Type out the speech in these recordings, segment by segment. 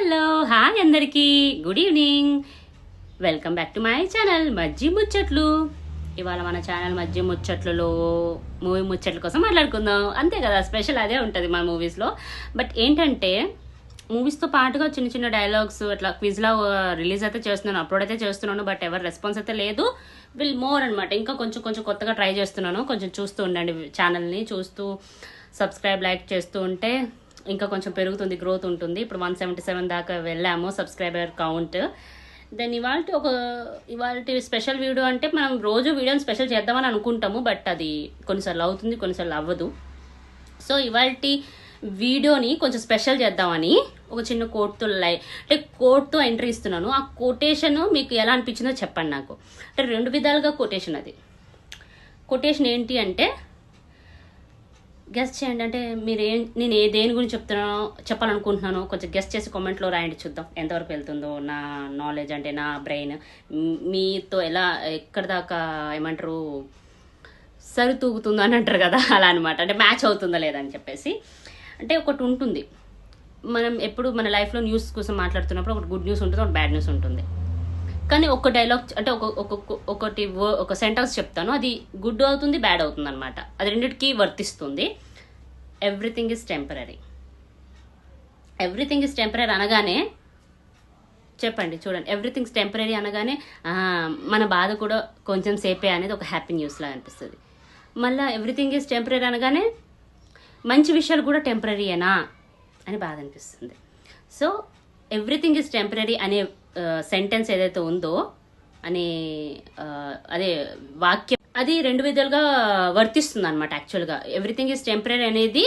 Hello hi అందరికీ good evening. Welcome back to my channel Majji Muchatlu. ఇవాళ మన ఛానల్ మజ్జి ముచ్చట్లలో movie ముచ్చట్ల కోసం మాట్లాడుకుందాం. అంతే కదా, స్పెషల్ అదే ఉంటుంది మన మూవీస్లో. బట్ ఏంటంటే మూవీస్తో పాటుగా చిన్న చిన్న డైలాగ్స్ అట్లా క్విజ్లా రిలీజ్ అయితే చేస్తున్నాను, అప్లోడ్ అయితే చేస్తున్నాను. బట్ ఎవరు రెస్పాన్స్ అయితే లేదు. విల్ మోర్ అనమాట. ఇంకా కొంచెం కొత్తగా ట్రై చేస్తున్నాను. కొంచెం చూస్తూ ఉండండి ఛానల్ని, చూస్తూ సబ్స్క్రైబ్ లైక్ చేస్తూ ఉంటే ఇంకా కొంచెం పెరుగుతుంది, గ్రోత్ ఉంటుంది. ఇప్పుడు 177 దాకా వెళ్ళాము సబ్స్క్రైబర్ కౌంట్. దెన్ ఇవాళ స్పెషల్ వీడియో అంటే మనం రోజు వీడియోని స్పెషల్ చేద్దామని అనుకుంటాము, బట్ అది కొన్నిసార్లు అవుతుంది, కొన్నిసార్లు అవ్వదు. సో ఇవాళ వీడియోని కొంచెం స్పెషల్ చేద్దామని ఒక చిన్న కోట్తో ఎంట్రీ ఇస్తున్నాను. ఆ కోటేషన్ మీకు ఎలా అనిపించిందో చెప్పండి నాకు. అంటే 2 విధాలుగా కొటేషన్. అది కొటేషన్ ఏంటి అంటే గెస్ట్ చేయండి. అంటే నేను దేని గురించి చెప్పాలనుకుంటున్నానో కొంచెం గెస్ట్ చేసి కామెంట్లో రాయండి, చూద్దాం ఎంతవరకు వెళ్తుందో నా నాలెడ్జ్, అంటే నా బ్రెయిన్ మీతో ఎక్కడి దాకా ఏమంటారు సరితూగుతుందో అని అంటారు కదా, అలా అనమాట. అంటే మ్యాచ్ అవుతుందా లేదా అని చెప్పేసి. అంటే ఒకటి ఉంటుంది, మనం ఎప్పుడు మన లైఫ్లో న్యూస్ కోసం మాట్లాడుతున్నప్పుడు ఒకటి గుడ్ న్యూస్ ఉంటుంది, ఒకటి బ్యాడ్ న్యూస్ ఉంటుంది. కానీ ఒక డైలాగ్ అంటే ఒక సెంటెన్స్ చెప్తాను, అది గుడ్ అవుతుంది, బ్యాడ్ అవుతుంది అనమాట. అది రెండింటికి వర్తిస్తుంది. Everything is temporary. Everything is temporary అనగానే చెప్పండి, చూడండి, ఎవ్రీథింగ్స్ టెంపరీ అనగానే మన బాధ కూడా కొంచెం సేపే అనేది ఒక హ్యాపీ న్యూస్లా అనిపిస్తుంది. మళ్ళీ ఎవ్రీథింగ్ ఈజ్ టెంపరీ అనగానే మంచి విషయాలు కూడా టెంపరీయేనా అని బాధ అనిపిస్తుంది. సో ఎవ్రీథింగ్ ఈజ్ టెంపరీ అనే సెంటెన్స్ ఏదైతే ఉందో అనే అదే వాక్యం, అది 2 విధాలుగా వర్తిస్తుంది అనమాట. యాక్చువల్గా ఎవ్రీథింగ్ ఈజ్ టెంపరీ అనేది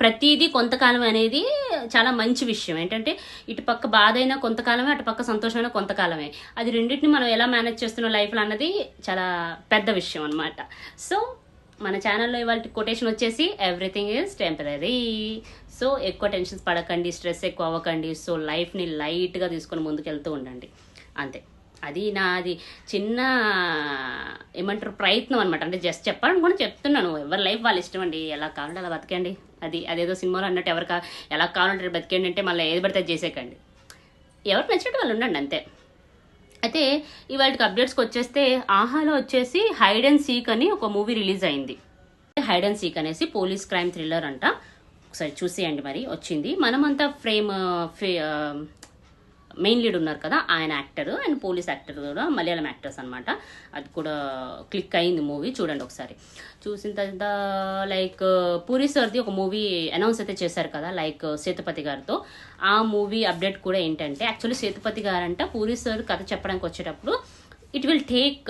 ప్రతిదీ కొంతకాలం అనేది చాలా మంచి విషయం. ఏంటంటే ఇటుపక్క బాధ అయినా కొంతకాలమే, అటుపక్క సంతోషమైనా కొంతకాలమే. అది రెండింటిని మనం ఎలా మేనేజ్ చేస్తున్నాం లైఫ్లో అన్నది చాలా పెద్ద విషయం అనమాట. సో మన ఛానల్లో ఇవాళ కొటేషన్ వచ్చేసి ఎవ్రీథింగ్ ఈజ్ టెంపరీ. సో ఎక్కువ టెన్షన్స్ పడకండి, స్ట్రెస్ ఎక్కువ అవ్వకండి. సో లైఫ్ని లైట్గా తీసుకొని ముందుకు వెళ్తూ ఉండండి, అంతే. అది నాది చిన్న ఏమంటారు ప్రయత్నం అనమాట. అంటే జస్ట్ చెప్పాలనుకుని చెప్తున్నాను. ఎవరి లైఫ్ వాళ్ళు ఇష్టం అండి, ఎలా కావాలంటే అలా బతకండి. అదేదో సినిమాలో అన్నట్టు ఎలా కావాలంటే బతికండి అంటే మళ్ళీ ఏది పడితే చేసేకండి. ఎవరికి నచ్చినట్టు వాళ్ళు ఉండండి, అంతే. అయితే ఇవాళకి అప్డేట్స్కి వచ్చేస్తే ఆహాలో వచ్చేసి హైడ్ అండ్ సీక్ అని ఒక మూవీ రిలీజ్ అయింది. హైడ్ అండ్ సీక్ అనేసి పోలీస్ క్రైమ్ థ్రిల్లర్ అంట. ఒకసారి చూసేయండి. మరి వచ్చింది. మనమంతా మెయిన్ లీడ్ ఉన్నారు కదా, ఆయన యాక్టర్, ఆయన పోలీస్ యాక్టర్ కూడా మలయాళం యాక్టర్స్ అనమాట. అది కూడా క్లిక్ అయింది మూవీ, చూడండి ఒకసారి. చూసిన తర్వాత లైక్ పూరి సార్ది ఒక మూవీ అనౌన్స్ అయితే చేశారు కదా, లైక్ సేతుపతి గారితో. ఆ మూవీ అప్డేట్ కూడా ఏంటంటే యాక్చువల్లీ సేతుపతి గారంట పూరి సార్ కథ చెప్పడానికి వచ్చేటప్పుడు ఇట్ విల్ టేక్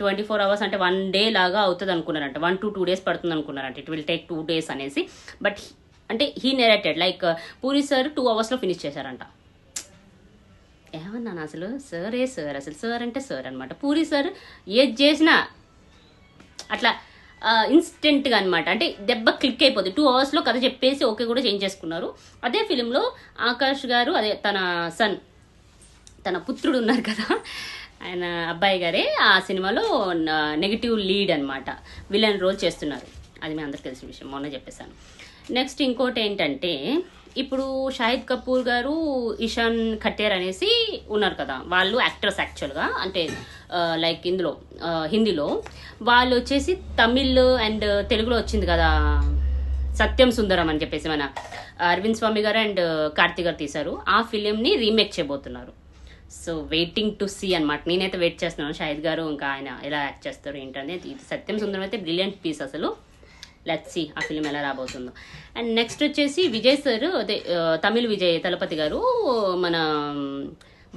24 hours, అంటే 1 day లాగా అవుతుంది అనుకున్నారంట. 1 to 2 days పడుతుంది అనుకున్నారంట. ఇట్ విల్ టేక్ 2 days అనేసి. బట్ అంటే he narrated like puri sir 2 hours finish చేశారంట. ఏమన్నాను అసలు, సార్ అసలు సార్ అంటే సార్ అనమాట. పూరి సార్ ఏది చేసినా అట్లా ఇన్స్టెంట్గా అనమాట. అంటే దెబ్బ క్లిక్ అయిపోతుంది. 2 hours కథ చెప్పేసి ఓకే కూడా చేంజ్ చేసుకున్నారు. అదే ఫిలింలో ఆకాష్ గారు, అదే తన పుత్రుడు ఉన్నారు కదా, ఆయన అబ్బాయి గారే ఆ సినిమాలో నెగిటివ్ లీడ్ అనమాట, విలన్ రోల్ చేస్తున్నారు. అది మీ అందరికి తెలిసిన విషయం, మొన్న చెప్పేశాను. నెక్స్ట్ ఇంకోటి ఏంటంటే ఇప్పుడు షాహిద్ కపూర్ గారు, ఇషాన్ ఖట్టర్ అనేసి ఉన్నారు కదా, వాళ్ళు యాక్టర్స్ యాక్చువల్గా. అంటే లైక్ ఇందులో హిందీలో వాళ్ళు వచ్చేసి తమిళ్ అండ్ తెలుగులో వచ్చింది కదా సత్యం సుందరం అని చెప్పేసి మన అరవింద్ స్వామి గారు అండ్ కార్తీ గారు తీశారు. ఆ ఫిలింని రీమేక్ చేయబోతున్నారు. సో వెయిటింగ్ టు సీ అనమాట. నేనైతే వెయిట్ చేస్తున్నాను షాహిద్ గారు ఇంకా ఆయన ఎలా యాక్ట్ చేస్తారు ఏంటనేది. ఇది సత్యం సుందరం అయితే బ్రిలియంట్ పీస్ అసలు. లెట్స్ సీ ఆ ఫిలిం ఎలా రాబోతుందో. అండ్ నెక్స్ట్ వచ్చేసి విజయ్ సార్, అదే తమిళ్ విజయ్ తలపతి గారు, మన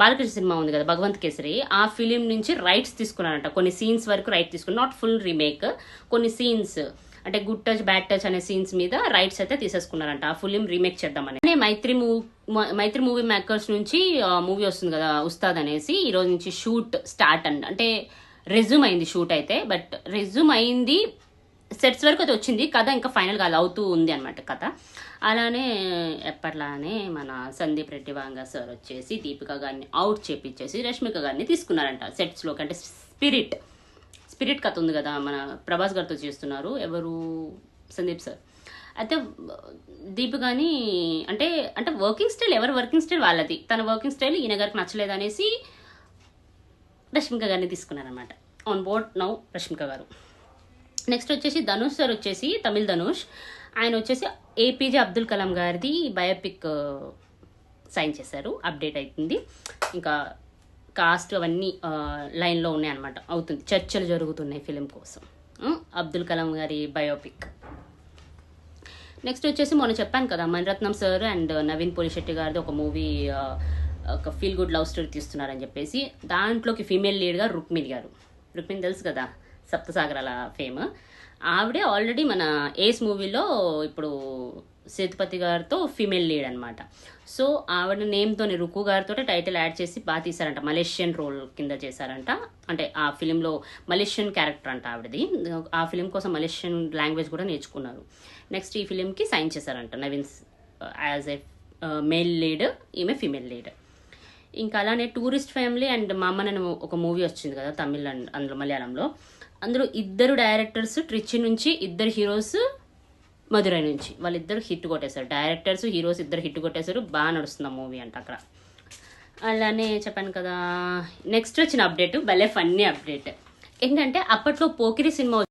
బాలకృష్ణ సినిమా ఉంది కదా భగవంత్ కేసరి, ఆ ఫిలిం నుంచి రైట్స్ తీసుకున్నారంట. కొన్ని సీన్స్ వరకు రైట్ తీసుకున్నారు, నాట్ ఫుల్ రీమేక్. కొన్ని సీన్స్ అంటే గుడ్ టచ్ బ్యాడ్ టచ్ అనే సీన్స్ మీద రైట్స్ అయితే తీసేసుకున్నారంట. ఆ ఫిలిం రీమేక్ చేద్దామని. మైత్రి మూవీ మేకర్స్ నుంచి మూవీ వస్తుంది కదా ఉస్తాద్ అనేసి, ఈరోజు నుంచి షూట్ స్టార్ట్ అంటే రెజ్యూమ్ అయింది షూట్ అయితే. బట్ రెజ్యూమ్ అయింది, సెట్స్ వరకు అయితే వచ్చింది, కథ ఇంకా ఫైనల్గా అలా అవుతూ ఉంది అనమాట కథ. అలానే ఎప్పట్లానే మన సందీప్ రెడ్డి వాంగా సార్ వచ్చేసి దీపిక గారిని అవుట్ చేపించేసి రష్మిక గారిని తీసుకున్నారంట సెట్స్లోకి. అంటే స్పిరిట్ కథ ఉంది కదా, మన ప్రభాస్ గారితో చేస్తున్నారు, ఎవరు సందీప్ సార్. అయితే దీపు కానీ అంటే అంటే వర్కింగ్ స్టైల్ ఎవరి వర్కింగ్ స్టైల్ వాళ్ళది. తన వర్కింగ్ స్టైల్ ఈయన గారికి నచ్చలేదు అనేసి రష్మిక గారిని తీసుకున్నారనమాట. ఆన్ బోర్డ్ నౌ రష్మిక గారు. నెక్స్ట్ వచ్చేసి ధనుష్ సార్ వచ్చేసి తమిళ్ ధనుష్, ఆయన వచ్చేసి ఏపీజే అబ్దుల్ కలాం గారిది బయోపిక్ సైన్ చేశారు. అప్డేట్ అవుతుంది, ఇంకా కాస్ట్ అవన్నీ లైన్లో ఉన్నాయన్నమాట. అవుతుంది, చర్చలు జరుగుతున్నాయి ఫిలిం కోసం, అబ్దుల్ కలాం గారి బయోపిక్. నెక్స్ట్ వచ్చేసి మొన్న చెప్పాను కదా మణిరత్నం సార్ అండ్ నవీన్ పోలిశెట్టి గారిది ఒక మూవీ, ఒక ఫీల్ గుడ్ లవ్ స్టోరీ తీస్తున్నారని చెప్పేసి. దాంట్లోకి ఫీమేల్ లీడ్గా రుక్మిణి గారు. రుక్మిణి తెలుసు కదా, సప్తసాగరాల ఫేమ్. ఆవిడే ఆల్రెడీ మన ఏస్ మూవీలో ఇప్పుడు సేతుపతి గారితో ఫీమేల్ లీడ్ అనమాట. సో ఆవిడ నేమ్తోని రుకు గారితో టైటిల్ యాడ్ చేసి బాగా తీశారంట. మలేషియన్ రోల్ కింద చేశారంట. అంటే ఆ ఫిలింలో మలేషియన్ క్యారెక్టర్ అంట ఆవిడది. ఆ ఫిలిం కోసం మలేషియన్ లాంగ్వేజ్ కూడా నేర్చుకున్నారు. నెక్స్ట్ ఈ ఫిలింకి సైన్ చేశారంట Naveen as a male lead, ఈమె ఫీమేల్ లీడ్. ఇంకా అలానే టూరిస్ట్ ఫ్యామిలీ అండ్ మా అమ్మ నేను ఒక మూవీ వచ్చింది కదా తమిళ్ అండ్ అందులో మలయాళంలో. అందులో ఇద్దరు డైరెక్టర్స్ ట్రిచి నుంచి, ఇద్దరు హీరోస్ మధురై నుంచి, వాళ్ళిద్దరు హిట్ కొట్టేశారు. డైరెక్టర్స్ హీరోస్ ఇద్దరు హిట్ కొట్టేశారు. బాగా నడుస్తుంది మూవీ అంట అక్కడ. అలానే చెప్పాను కదా. నెక్స్ట్ వచ్చిన అప్డేట్ భలే ఫన్నీ అప్డేట్ ఏంటంటే, అప్పట్లో పోకిరి సినిమా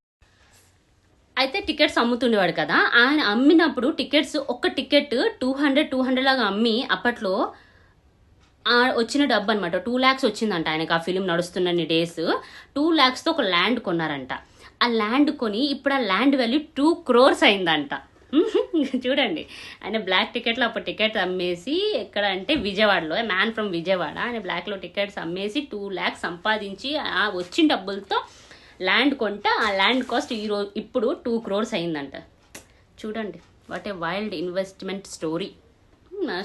అయితే టికెట్స్ అమ్ముతుండేవాడు కదా. ఆయన అమ్మినప్పుడు టికెట్స్ ఒక్క టికెట్ 200 లాగా అమ్మి అప్పట్లో వచ్చిన డబ్బు అనమాట 2 lakhs వచ్చిందంట ఆయనకు. ఆ ఫిలిం నడుస్తున్న డేస్ 2 lakhsతో ఒక ల్యాండ్ కొన్నారంట. ఆ ల్యాండ్ కొని ఇప్పుడు ఆ ల్యాండ్ వాల్యూ 2 crores అయిందంట. చూడండి, ఆయన బ్లాక్ టికెట్లో అప్పుడు టికెట్స్ అమ్మేసి, ఎక్కడ అంటే విజయవాడలో, మ్యాన్ ఫ్రమ్ విజయవాడ, ఆయన బ్లాక్లో టికెట్స్ అమ్మేసి 2 lakhs సంపాదించి ఆ వచ్చిన డబ్బులతో ల్యాండ్ కొంటే ఆ ల్యాండ్ కాస్ట్ ఇప్పుడు 2 crores అయిందంట. చూడండి, what a wild investment story.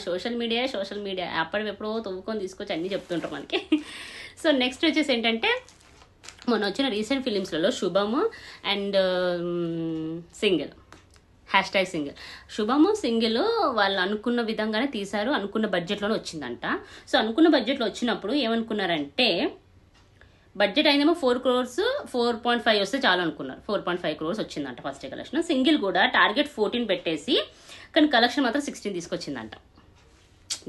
Social media అప్పటివెప్పుడో తవ్వుకొని తీసుకొచ్చి అన్నీ చెప్తుంటారు మనకి. సో నెక్స్ట్ వచ్చేసి ఏంటంటే, మొన్న వచ్చిన రీసెంట్ ఫిలిమ్స్లలో శుభము అండ్ సింగిల్ #సింగిల్, శుభము సింగిల్ వాళ్ళు అనుకున్న విధంగానే తీశారు. అనుకున్న బడ్జెట్లోనే వచ్చిందంట. సో అనుకున్న బడ్జెట్లో వచ్చినప్పుడు ఏమనుకున్నారంటే, బడ్జెట్ అయిందేమో 4 crores, 4.5 వస్తే చాలు అనుకున్నారు. 4.5 crores వచ్చిందంట ఫస్ట్ డే కలెక్షన్. సింగిల్ కూడా టార్గెట్ 14 పెట్టేసి, కానీ కలెక్షన్ మాత్రం 16 తీసుకొచ్చిందంట.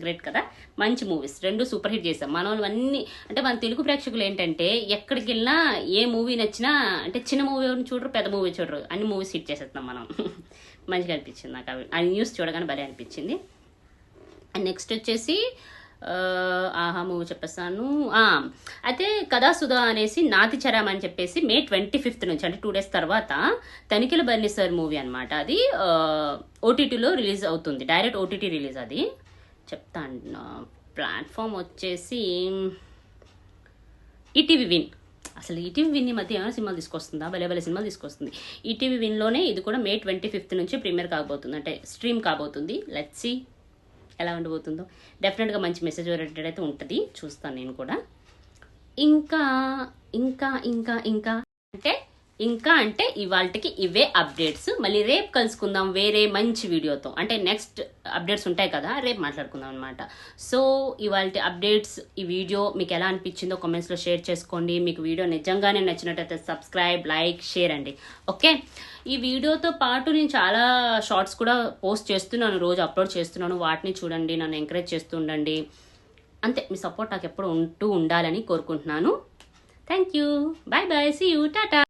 గ్రేట్ కదా. మంచి మూవీస్ రెండు సూపర్ హిట్ చేసాం. మన వాళ్ళు అన్నీ అంటే మన తెలుగు ప్రేక్షకులు ఏంటంటే, ఎక్కడికి వెళ్ళినా ఏ మూవీ నచ్చినా, అంటే చిన్న మూవీ చూడరు, పెద్ద మూవీ చూడరు, అన్ని మూవీస్ హిట్ చేసేస్తున్నాం మనం. మంచిగా అనిపించింది నాకు అవి. ఆ న్యూస్ చూడగానే భలే అనిపించింది. అండ్ నెక్స్ట్ వచ్చేసి ఆహా మూవీ చెప్పేస్తాను. అయితే కథాసుధా అనేసి నాతి చరం అని చెప్పేసి May 25th నుంచి, అంటే 2 days తర్వాత తనిఖీల బర్ని సార్ మూవీ అనమాట. అది ఓటీటీలో రిలీజ్ అవుతుంది. Direct OTT release. అది చెప్తాను. ప్లాట్ఫామ్ వచ్చేసి ఈటీవీ విన్. అసలు ఈటీవీ విన్ ఈ మధ్య ఏమైనా సినిమాలు తీసుకొస్తుందా, భలే సినిమాలు తీసుకొస్తుంది. ఈటీవీ విన్లోనే ఇది కూడా May 25th నుంచి ప్రీమియర్ కాబోతుంది, అంటే స్ట్రీమ్ కాబోతుంది. లెట్స్ సీ ఎలా ఉండబోతుందో. డెఫినెట్గా మంచి మెసేజ్ ఓరియంటెడ్ అయితే ఉంటుంది, చూస్తాను నేను కూడా. ఇంకా ఇంకా ఇంకా ఇంకా అంటే ఇంకా అంటే ఇవాళకి ఇవే అప్డేట్స్. మళ్ళీ రేపు కలుసుకుందాం వేరే మంచి వీడియోతో. అంటే నెక్స్ట్ అప్డేట్స్ ఉంటాయి కదా, రేపు మాట్లాడుకుందాం అనమాట. సో ఇవాళ అప్డేట్స్, ఈ వీడియో మీకు ఎలా అనిపించిందో కామెంట్స్లో షేర్ చేసుకోండి. మీకు వీడియో నిజంగానే నచ్చినట్టయితే సబ్స్క్రైబ్, లైక్, షేర్ అండి. ఓకే, ఈ వీడియోతో పాటు నేను చాలా షార్ట్స్ కూడా పోస్ట్ చేస్తున్నాను, రోజు అప్లోడ్ చేస్తున్నాను. వాటిని చూడండి, నన్ను ఎంకరేజ్ చేస్తూ ఉండండి. అంతే, మీ సపోర్ట్ నాకు ఎప్పుడు ఉంటూ ఉండాలని కోరుకుంటున్నాను. Thank you, bye bye, see you, Tata.